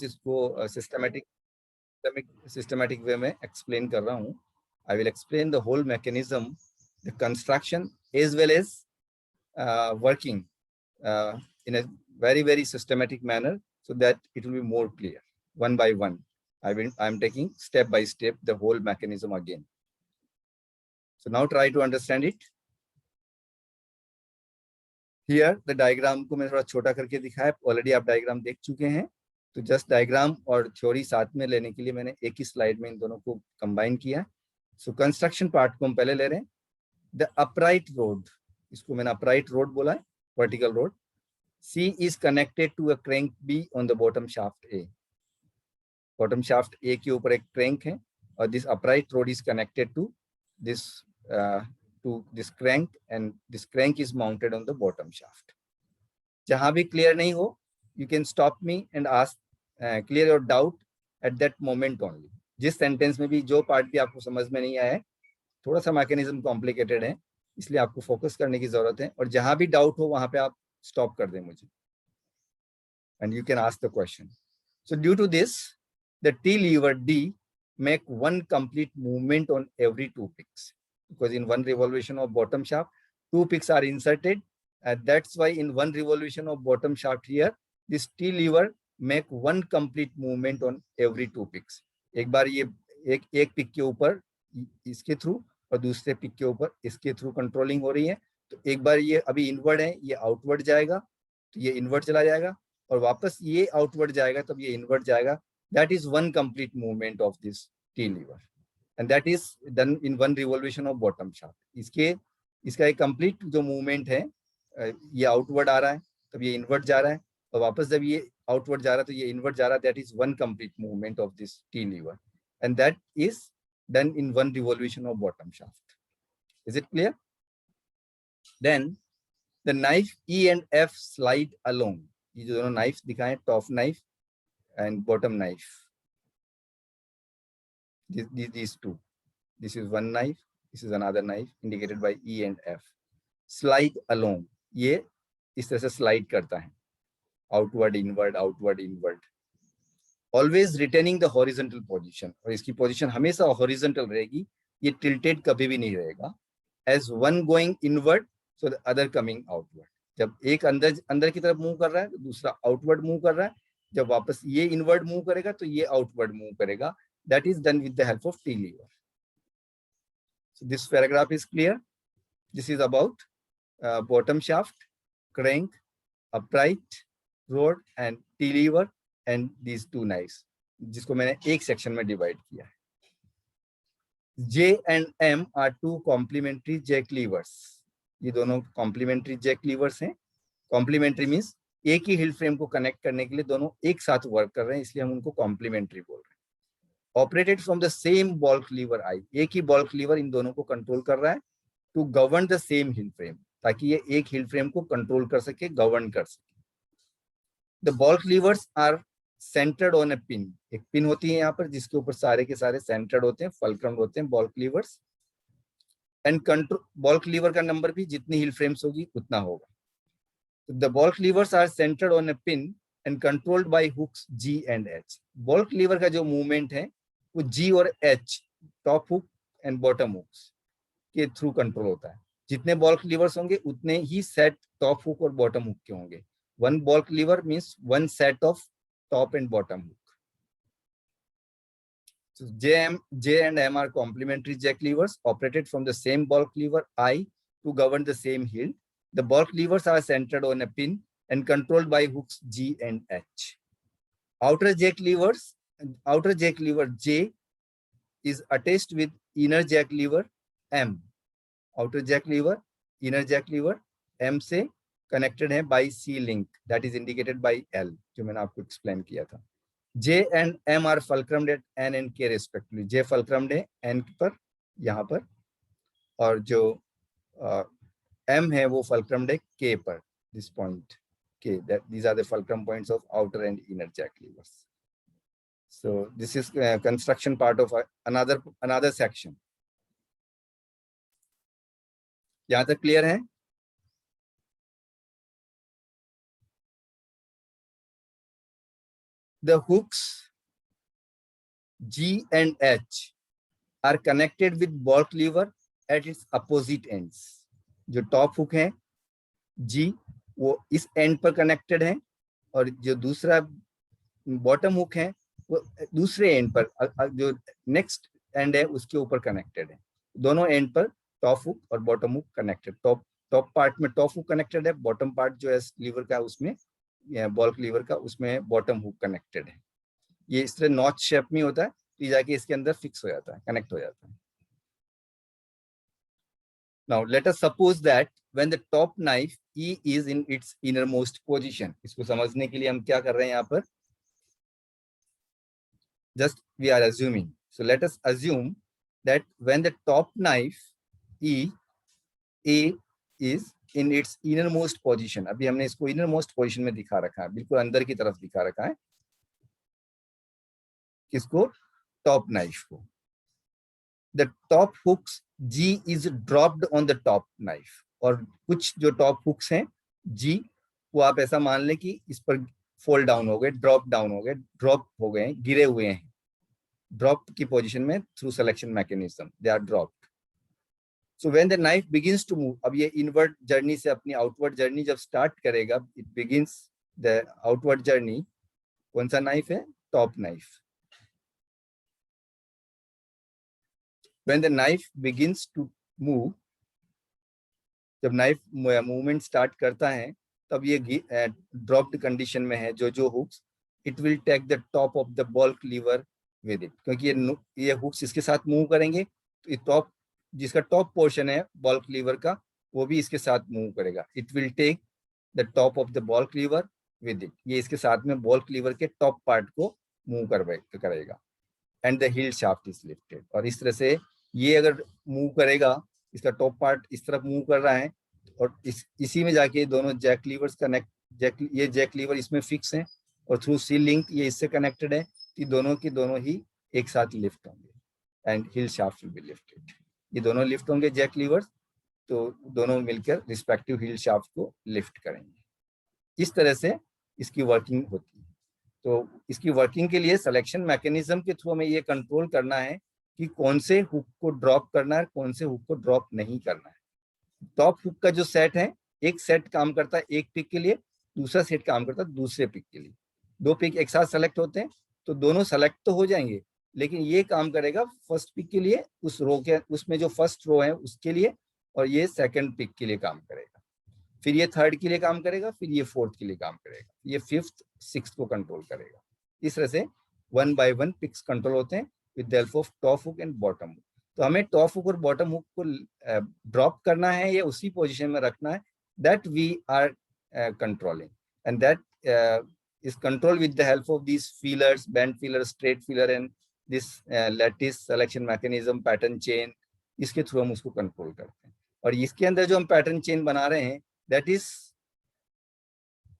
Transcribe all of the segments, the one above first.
इसको systematic way में explain कर रहा हूँ. I will explain the whole mechanism, the construction as well as working in a very systematic manner, so that it will be more clear one by one. I'm taking step by step the whole mechanism again. So now try to understand it. Here the diagram को मैं थोड़ा छोटा करके दिखाया. Already आप diagram देख चुके हैं, तो जस्ट डायग्राम और थ्योरी साथ में लेने के लिए मैंने एक ही स्लाइड में इन दोनों को कंबाइन किया. सो कंस्ट्रक्शन पार्ट को हम पहले ले रहे हैं. द अपराइट रोड, इसको मैंने अपराइट रोड बोला है, vertical road. C is connected to a crank B on the bottom shaft A. Bottom shaft A के ऊपर एक crank है, और this upright rod is connected to this crank, and this crank is mounted on the bottom shaft. जहाँ भी clear नहीं हो, you can stop me and ask, clear your doubt at that moment only. जिस sentence में भी जो part भी आपको समझ में नहीं आया है, थोड़ा सा मैकेनिज्म कॉम्प्लिकेटेड है, इसलिए आपको फोकस करने की जरूरत है, और जहां भी डाउट हो वहां पे आप स्टॉप कर दें मुझे, and you can ask the question. So due to this the T lever D make one complete movement on every 2 picks, because in one revolution of bottom shaft 2 picks are inserted, and that's why in one revolution of bottom shaft here this T lever make one complete movement on every 2 picks. एक बार ये एक pick के ऊपर इसके through और दूसरे pick के ऊपर इसके थ्रू कंट्रोलिंग हो रही है. तो एक बार ये अभी इनवर्ड है, ये आउटवर्ड जाएगा, तो ये इनवर्ड चला जाएगा, और वापस ये आउटवर्ड जाएगा, तब ये इनवर्ड जाएगा. That is one complete movement of this T lever, and that is done in one revolution of bottom shaft. इसका एक कंप्लीट जो मूवमेंट है, ये आउटवर्ड आ रहा है, तब ये इनवर्ड जा रहा है, और वापस जब ये आउटवर्ड जा रहा है तो ये इनवर्ड जा रहा है. That is one complete movement of this T lever, and that is done in one revolution of bottom shaft. Is it clear? Then the knife E and F slide along. ये जो दोनों knife दिखाएं, top knife and bottom knife. These two. This is one knife. This is another knife indicated by E and F. Slide along. ये इस तरह से slide करता है. Outward, inward, outward, inward. Always retaining the horizontal position, और इसकी position हमेशा horizontal रहेगी, ये tilted कभी भी नहीं रहेगा. As one going inward, so the other coming outward. जब एक अंदर की तरफ मूव कर रहा है, तो दूसरा outward मूव कर रहा है. जब वापस ये inward मूव करेगा, तो ये outward मूव करेगा. That is done with the help of T lever. So this paragraph is clear. This is about bottom shaft, crank, upright rod, and T lever. And these 2 knives, जिसको मैंने एक section में divide किया है. J and M are 2 complementary jack levers. ये दोनों complementary jack levers हैं. Complementary means एक ही हिल फ्रेम को कनेक्ट करने के लिए दोनों एक साथ वर्क कर रहे हैं, इसलिए हम उनको complementary बोल रहे हैं. Operated from the same bulk lever I. एक ही bulk lever इन दोनों को कंट्रोल कर रहा है to govern the same hill frame, ताकि ये एक हिल फ्रेम को कंट्रोल कर सके, गवर्न कर सके. The bulk levers are centred on a pin. एक पिन होती है यहाँ पर, जिसके ऊपर सारे के सारे सेंटर्ड होते हैं, फलक्रम होते हैं baulk levers. And control baulk lever का नंबर भी जितनी हिल फ्रेम्स होगी उतना होगा. The baulk levers are centred on a pin and controlled by hooks G and H. Baulk lever का जो मूवमेंट है वो G और H, top hook and bottom hooks के थ्रू कंट्रोल होता है. जितने बॉल्क लीवर्स होंगे उतने ही सेट टॉप हुक और बॉटम हुक के होंगे. One बॉल्क liver means one set of top and bottom hook. So J and M are complementary jack levers operated from the same bulk lever I to govern the same hill. The bulk levers are centered on a pin and controlled by hooks G and H. Outer jack lever J is attached with inner jack lever M. Outer jack lever, inner jack lever M से connected है by C link, that is indicated by L, जो मैंने आपको explain किया था. J and M are fulcrumed at N and K respectively. J fulcrumed है N पर, यहाँ पर, और जो M है वो fulcrumed है K पर, this point K. These are the fulcrum points of outer and inner jack levers. So this is construction part of another section. यहाँ तक क्लियर है? the hooks G and H are connected with ball cleaver at its opposite ends. जो top hook है G वो इस and पर connected है और जो दूसरा बॉटम हुक है वो दूसरे एंड पर जो नेक्स्ट एंड है उसके ऊपर कनेक्टेड है. दोनों एंड पर टॉप हुक और bottom hook connected. Top part में टॉप हुक कनेक्टेड है, बॉटम पार्ट जो है लीवर का उसमें बॉल लीवर का उसमें बॉटम हुक कनेक्टेड है. ये इस तरह नॉच शेप में होता है, तो जाके इसके अंदर फिक्स हो जाता है, कनेक्ट हो जाता है. Now let us suppose that when the top knife E is in its innermost position. इसको समझने के लिए हम क्या कर रहे हैं यहाँ पर, just we are assuming. So let us assume that when the top knife E A is in its innermost position. अभी हमने इसको innermost position में दिखा रखा है, बिल्कुल अंदर की तरफ दिखा रखा है. किसको? टॉप नाइफ को. The top hooks G is dropped on the top knife. और कुछ जो टॉप हुक्स हैं G वो आप ऐसा मान लें कि इस पर फोल्ड डाउन हो गए, ड्रॉप डाउन हो गए, ड्रॉप हो गए, गिरे हुए हैं ड्रॉप की पोजीशन में through selection mechanism, they are dropped. So when the knife begins to move, अब ये इनवर्ड जर्नी से अपनी आउटवर्ड जर्नी जब स्टार्ट करेगा, it begins the outward journey. कौन सा नाइफ है? Top knife. When the knife begins to move, जब नाइफ मूवमेंट स्टार्ट करता है तब ये ड्रॉप्ड कंडीशन में है. जो hooks, it will take the top of the ball lever with it, क्योंकि ये हुक्स इसके साथ मूव करेंगे तो ये टॉप, जिसका टॉप पोर्शन है बॉल लीवर का, वो भी इसके साथ मूव करेगा. It will take the top of the ball lever with it. ये इसके साथ में बॉल लीवर के टॉप पार्ट को मूव करेगा. And the heel shaft is lifted. और इस तरह से ये अगर मूव करेगा, इसका टॉप पार्ट इस तरफ मूव कर रहा है और इसी में जाके दोनों जैक लीवर्स कनेक्ट, ये जैक लीवर इसमें फिक्स है और थ्रू सी लिंक ये इससे कनेक्टेड है, कि दोनों की दोनों ही एक साथ लिफ्ट होंगे and heel shaft will be lifted. ये दोनों लिफ्ट होंगे जैक लीवर्स, तो दोनों मिलकर रिस्पेक्टिव हील शाफ्ट को लिफ्ट करेंगे. इस तरह से इसकी वर्किंग होती है. तो इसकी वर्किंग के लिए सिलेक्शन मैकेनिज्म के थ्रू हमें ये कंट्रोल करना है कि कौन से हुक को ड्रॉप करना है, कौन से हुक को ड्रॉप नहीं करना है. टॉप हुक का जो सेट है, एक सेट काम करता है एक पिक के लिए, दूसरा सेट काम करता है दूसरे पिक के लिए. दो पिक एक साथ सेलेक्ट होते हैं तो दोनों सेलेक्ट तो हो जाएंगे, लेकिन ये काम करेगा फर्स्ट पिक के लिए, उस रो के उसमें जो फर्स्ट रो है उसके लिए, और ये सेकंड पिक के लिए काम करेगा, फिर ये थर्ड के लिए काम करेगा, फिर ये फोर्थ के लिए काम करेगा, ये फिफ्थ सिक्स्थ को कंट्रोल करेगा. इस तरह से 1 by 1 पिक्स कंट्रोल होते हैं with the help of top hook and bottom hook. तो हमें टॉप हुक और बॉटम हुक को ड्रॉप करना है या उसी पोजीशन में रखना है, that we are controlling, and that is controlled with the help of these feelers, bend feeler, straight feeler, and this lattice selection mechanism, pattern chain. इसके थ्रू हम उसको कंट्रोल करते हैं. और इसके अंदर जो हम पैटर्न चेन बना रहे हैं, that is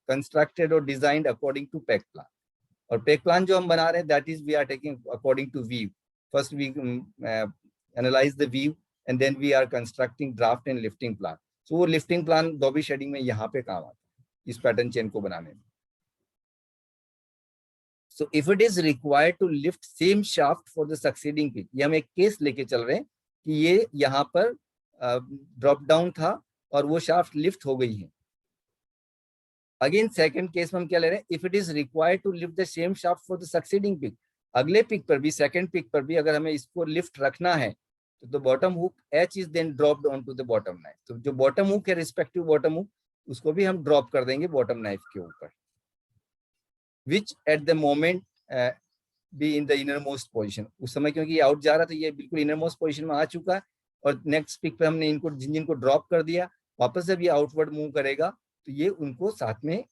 constructed or designed according to peg plan. और पेक प्लान जो हम बना रहे हैं, that is we are taking according to view. First we analyse the view and then we are constructing draft and lifting plan. So वो lifting plan dobby shading में यहाँ पे काम आता है इस पैटर्न चेन को बनाने में. So if it is required to lift same shaft for the succeeding pick, ये हम एक केस लेके चल रहे हैं कि ये यहाँ पर ड्रॉप डाउन था और वो शाफ्ट लिफ्ट हो गई है. अगेन सेकंड केस में हम क्या ले रहे हैं, if it is required to lift the same shaft for the succeeding pick, अगले पिक पर भी, सेकंड पिक पर भी अगर हमें इसको लिफ्ट रखना है तो bottom hook H is then dropped on to the bottom knife. तो जो बॉटम हुक है, रिस्पेक्टिव बॉटम हुक, उसको भी हम ड्रॉप कर देंगे बॉटम नाइफ के ऊपर, which at the moment be in the inner most position. उस समय क्योंकि आउट जा रहा था, ये बिल्कुल इनर मोस्ट पोजिशन में आ चुका है और नेक्स्ट पिक पे हमने इनको जिनको ड्रॉप कर दिया, वापस जब ये आउटवर्ड मूव करेगा तो ये उनको साथ में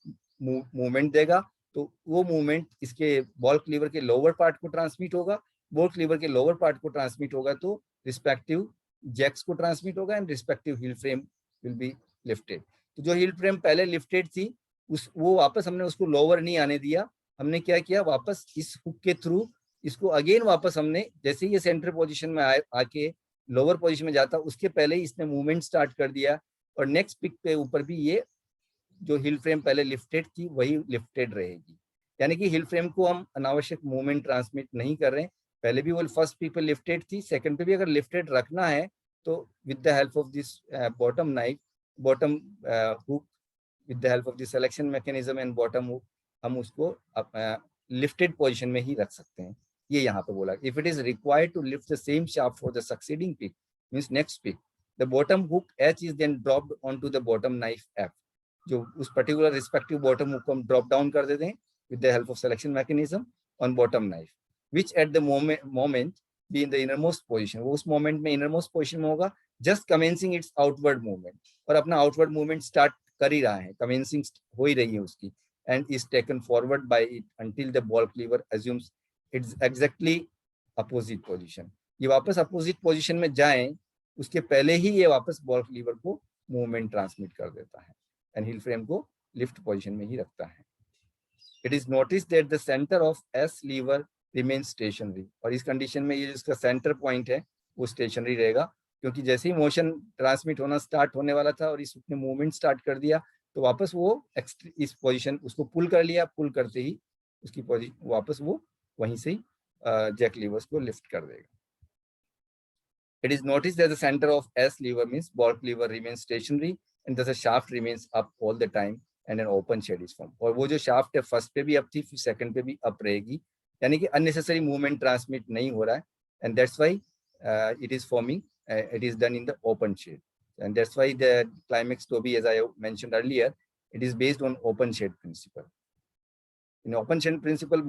मूवमेंट देगा. तो वो मूवमेंट इसके बॉल लीवर के लोअर पार्ट को ट्रांसमिट होगा, बॉल लीवर के लोअर पार्ट को ट्रांसमिट होगा तो रिस्पेक्टिव जैक्स को ट्रांसमिट होगा and respective heel frame will be lifted. तो जो हील फ्रेम पहले लिफ्टेड थी वो वापस हमने उसको लोअर नहीं आने दिया. हमने क्या किया, वापस इस हुक के थ्रू इसको अगेन वापस हमने, जैसे ये सेंटर पोजिशन में आके लोअर पोजिशन में जाता, उसके पहले ही इसने मूवमेंट स्टार्ट कर दिया और नेक्स्ट पिक पे ऊपर भी ये जो हिल फ्रेम पहले लिफ्टेड थी वही लिफ्टेड रहेगी. यानी कि हिल फ्रेम को हम अनावश्यक मूवमेंट ट्रांसमिट नहीं कर रहे हैं। पहले भी वो फर्स्ट पीक पे लिफ्टेड थी, सेकंड पे भी अगर लिफ्टेड रखना है तो with the help of this bottom knife, bottom hook, with the help of the selection mechanism and bottom hook, हम उसको लिफ्टेड पोजीशन में ही रख सकते हैं। ये यहाँ पे बोला, if it is required to lift the same shaft for the succeeding peak means next peak, the bottom hook H is then dropped onto the bottom knife F। जो उस पर्टिकुलर रिस्पेक्टिव बॉटम हुक को हम drop down कर देते हैं with the help of selection mechanism on bottom knife, which at the moment be in the innermost position। वो उस moment में innermost position में होगा, just commencing its outward movement, और अपना outward movement start कर ही रहा है, commencing हो ही रही है उसकी, and is taken forward by it until the ball cleaver assumes its exactly opposite position। ये वापस opposite position में जाएं उसके पहले ही ये वापस बॉल क्लीवर को मूवमेंट ट्रांसमिट कर देता है एंड हिल फ्रेम को लिफ्ट पोजीशन में ही रखता है। It is noticed that the center of S lever remains stationary। और इस कंडीशन में ये जिसका सेंटर पॉइंट है वो स्टेशनरी रहेगा, क्योंकि जैसे ही मोशन ट्रांसमिट होना स्टार्ट होने वाला था और इसने मूवमेंट स्टार्ट कर दिया तो वापस वो इस पोजीशन उसको पुल कर लिया, पुल करते ही उसकी पोजीशन वापस वो वहीं से ही जैक लीवर्स को लिफ्ट कर देगा। It is noticed that the center of S lever means ball cleaver remains stationary and thus the shaft remains up all the time and an open shed is formed। और वो जो shaft है first पे भी up थी, फिर second पे भी अप रहेगी, यानी कि अननेसेसरी मूवमेंट ट्रांसमिट नहीं हो रहा है, and that's why it is forming, it is done in the open shed, and that's why the climax dobby, as I mentioned earlier, it is based on open shed principle. In open shed principle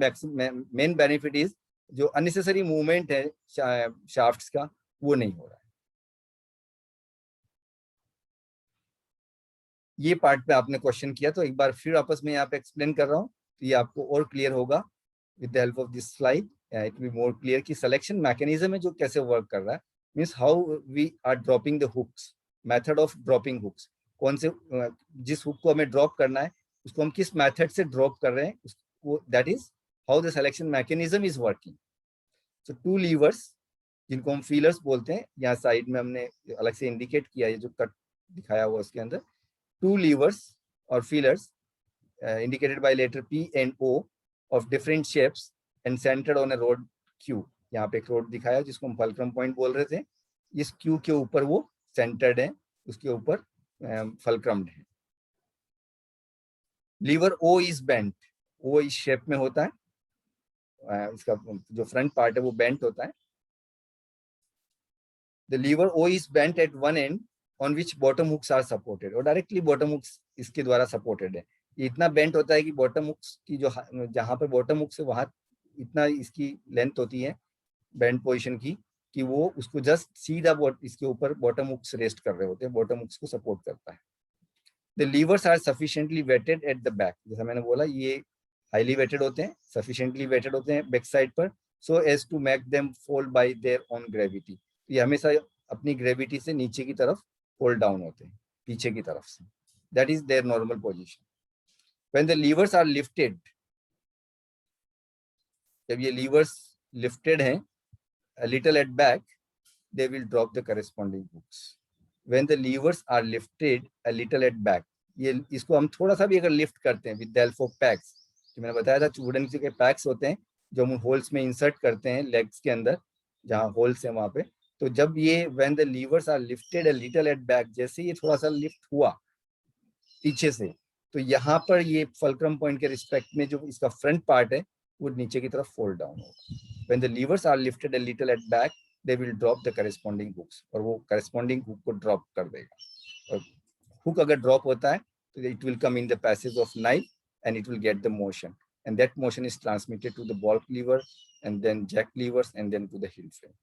main benefit is जो unnecessary movement है shafts का वो नहीं हो रहा है। ये part पे आपने क्वेश्चन किया तो एक बार फिर आपस में यहाँ पे एक्सप्लेन कर रहा हूँ तो ये आपको और क्लियर होगा with the help of this slide, it will be more clear कि सिलेक्शन मैकेनिज्म है जो कैसे वर्क कर रहा है, means how we are dropping the hooks, method of dropping hooks, कौन से जिस हुक को हमें ड्रॉप करना है उसको हम किस मेथड से ड्रॉप कर रहे हैं उसको, that is how the selection mechanism is working. So two levers जिनको हम फीलर्स बोलते हैं, यहाँ साइड में हमने अलग से इंडिकेट किया है जो कट दिखाया हुआ उसके अंदर, two levers or feelers indicated by letter P and O of different shapes and centered on a rod Q। यहाँ पे एक रोड दिखाया जिसको हम फलक्रम पॉइंट बोल रहे थे, इस Q के ऊपर वो सेंटर्ड है, उसके ऊपर फलक्रम्ड है। Lever O is bent, O इस शेप में होता है, इसका जो फ्रंट पार्ट है वो बेंट होता है। The lever O is bent at one end on which bottom hooks are supported, और डायरेक्टली बॉटम हुक्स इसके द्वारा सपोर्टेड है। ये इतना बेंट होता है कि बॉटम हुक्स की जो जहां पर बॉटम हुक्स है वहां इतना इसकी लेंथ होती है बेंट पोजीशन की कि वो उसको जस्ट सीधा इसके ऊपर बॉटम हुक्स रेस्ट कर रहे होते हैं, बॉटम हुक्स को सपोर्ट करता है। The levers are sufficiently weighted at the back, जैसा मैंने बोला ये हाईली वेटेड होते हैं, सफिशिएंटली वेटेड होते हैं बैक साइड पर, so as to make them fold by their own gravity. ये हमेशा अपनी ग्रेविटी से नीचे की तरफ फोल्ड डाउन होते हैं, पीछे की तरफ से, that is their normal position. When the levers are lifted, जब ये लीवर्स लिफ्टेड हैं a little at back, they will drop the corresponding hooks। when the levers are lifted a little at back, ये इसको हम थोड़ा सा भी अगर लिफ्ट करते हैं with the help of PACS, जो मैंने बताया था वुडन के पैक्स होते हैं जो हम होल्स में इंसर्ट करते हैं लेग्स के अंदर जहाँ होल्स है वहां पे, तो जब ये when the levers are lifted a little at back, जैसे ये थोड़ा सा लिफ्ट हुआ पीछे से तो यहाँ पर ये फलक्रम पॉइंट के रिस्पेक्ट में जो इसका फ्रंट पार्ट है वो नीचे की तरफ फोल्ड डाउन होगा। when the levers are lifted a little at back, they will drop the corresponding hooks, और वो corresponding hook को drop कर देगा। और hook अगर drop होता है तो it will come in the passage of knife and it will get the motion, and that motion is transmitted to the ball cleaver and then jack levers and then to the heel frame।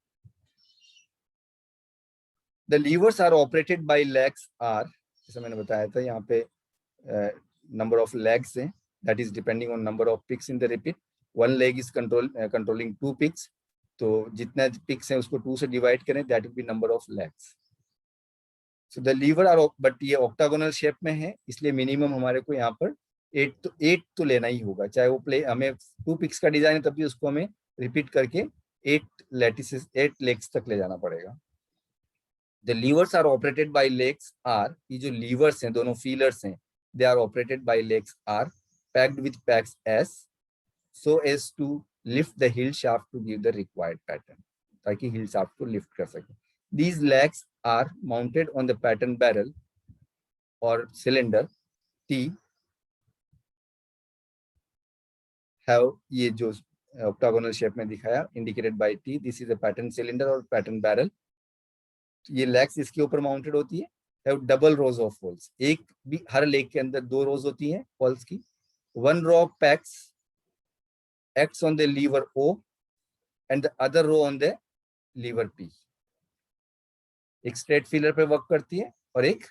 The levers are operated by legs are, जैसा मैंने बताया था यहाँ पे number of legs हैं, that is depending on number of picks in the repeat। one leg is controlling two picks, तो जितना picks हैं उसको 2 से डिवाइड करें, that will be number of legs। so the lever are, but ये octagonal shape में है इसलिए मिनिमम हमारे को यहाँ पर 8 तो लेना ही होगा, चाहे वो प्ले हमें 2 पिक्स का डिजाइन है तब भी उसको हमें रिपीट करके 8 लेग्स तक ले जाना पड़ेगा। The levers are operated by legs are, ये जो levers हैं दोनों feelers हैं, they are operated by legs are packed with packs S so as to lift the heel shaft to give the required pattern, ताकि heel shaft को lift कर सके. These legs are mounted on the pattern barrel or cylinder T. Have ये जो octagonal shape में दिखाया indicated by T. This is a pattern cylinder or pattern barrel. ये legs इसके ऊपर mounted होती है. Have double rows of holes. एक भी हर leg के अंदर 2 rows होती हैं holes की. One row of pegs acts on the lever O and the other row on the lever P. एक straight feeler पे work करती है और एक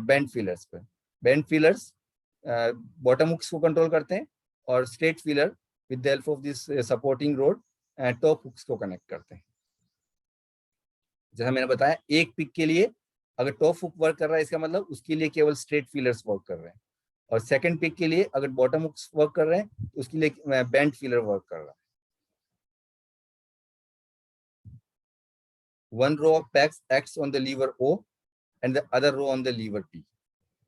bend feelers पे. Bend feelers bottom hooks को control करते हैं और straight feeler with the help of this supporting rod top hooks को connect करते हैं. जैसा मैंने बताया एक पिक के लिए अगर टॉप हुक वर्क कर रहा है इसका मतलब उसके लिए केवल स्ट्रेट फीलर्स वर्क कर रहे हैं, और सेकंड पिक के लिए अगर बॉटम हुक्स वर्क कर रहे हैं तो उसके लिए बेंड फीलर वर्क कर रहा है. One row of pegs acts on the lever O and the other row on the lever P.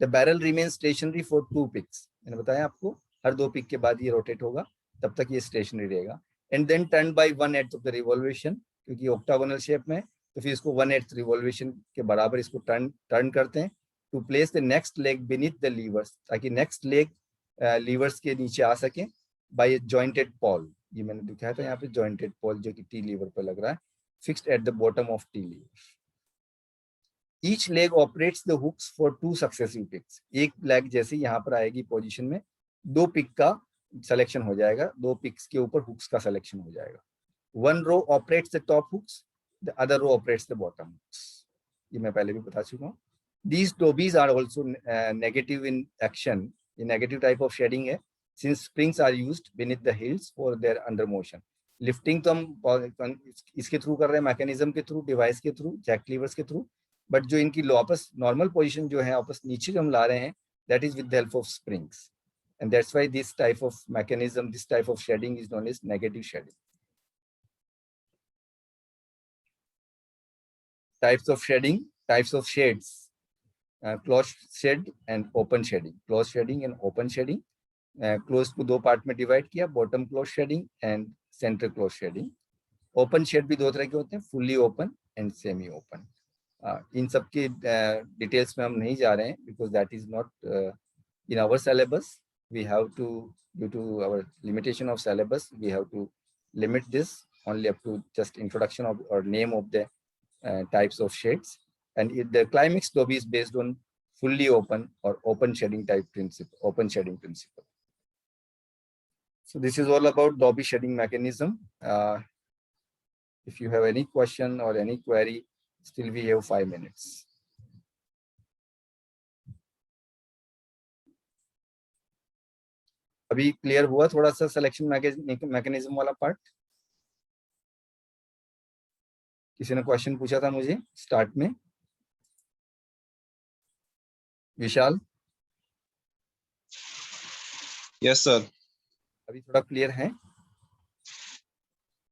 The barrel remains stationary for 2 picks. मैंने बताया आपको हर 2 पिक के बाद ये रोटेट होगा, तब तक ये स्टेशनरी रहेगा. And then turn by 1/8 of the revolution, क्योंकि octagonal शेप में तो फिर इसको 1/8 रिवॉल्यूशन के बराबर इसको टर्न करते हैं. To place the next leg beneath the levers, ताकि नेक्स्ट लेग लीवर्स के नीचे आ सके बाय जॉइंटेड पॉल. ये मैंने दिखाया था यहाँ पे जॉइंटेड पॉल जो कि टी लीवर पर लग रहा है, fixed at the bottom of T lever. Each leg operates the hooks for 2 successive picks. एक लेग जैसे यहाँ पर आएगी पोजिशन में 2 पिक का सिलेक्शन हो जाएगा, 2 पिक्स के ऊपर हुक्स का सिलेक्शन हो जाएगा. One row operates the top hooks, the other row operates the bottom hooks. ये मैं पहले भी बता चुका हूँ. These dobies are also negative in action. ये negative type of shedding है, since springs are used beneath the heels for their under motion. Lifting तो हम इसके थ्रू कर रहे हैं, मैकेनिज्म के थ्रू, डिवाइस के थ्रू, जैक लीवर्स के थ्रू, बट जो इनकी वापस नॉर्मल पोजीशन जो है वापस नीचे जो हम ला रहे हैं, that is with the help of springs. And that's why this type of mechanism, this type of shedding is known as negative shedding. Types of shedding, types of shades, closed shed and open shedding. Closed shedding and open shedding. Closed को 2 part में divide किया, bottom closed shedding and center closed shedding. Open shed भी 2 तरह के होते हैं, fully open and semi open. इन सब के डिटेल्स में हम नहीं जा रहे हैं, because that is not in our syllabus. We have to, due to our limitation of syllabus, we have to limit this only up to just introduction of or name of the types of shades, and the climax dobby is based on fully open or open shedding type principle, open shedding principle. So this is all about dobby shedding mechanism. If you have any question or any query, still we have 5 minutes. अभी clear हुआ थोड़ा सा selection mechanism वाला part? किसी ने question पूछा था मुझे स्टार्ट में. विशाल? Yes sir. अभी थोड़ा क्लियर है?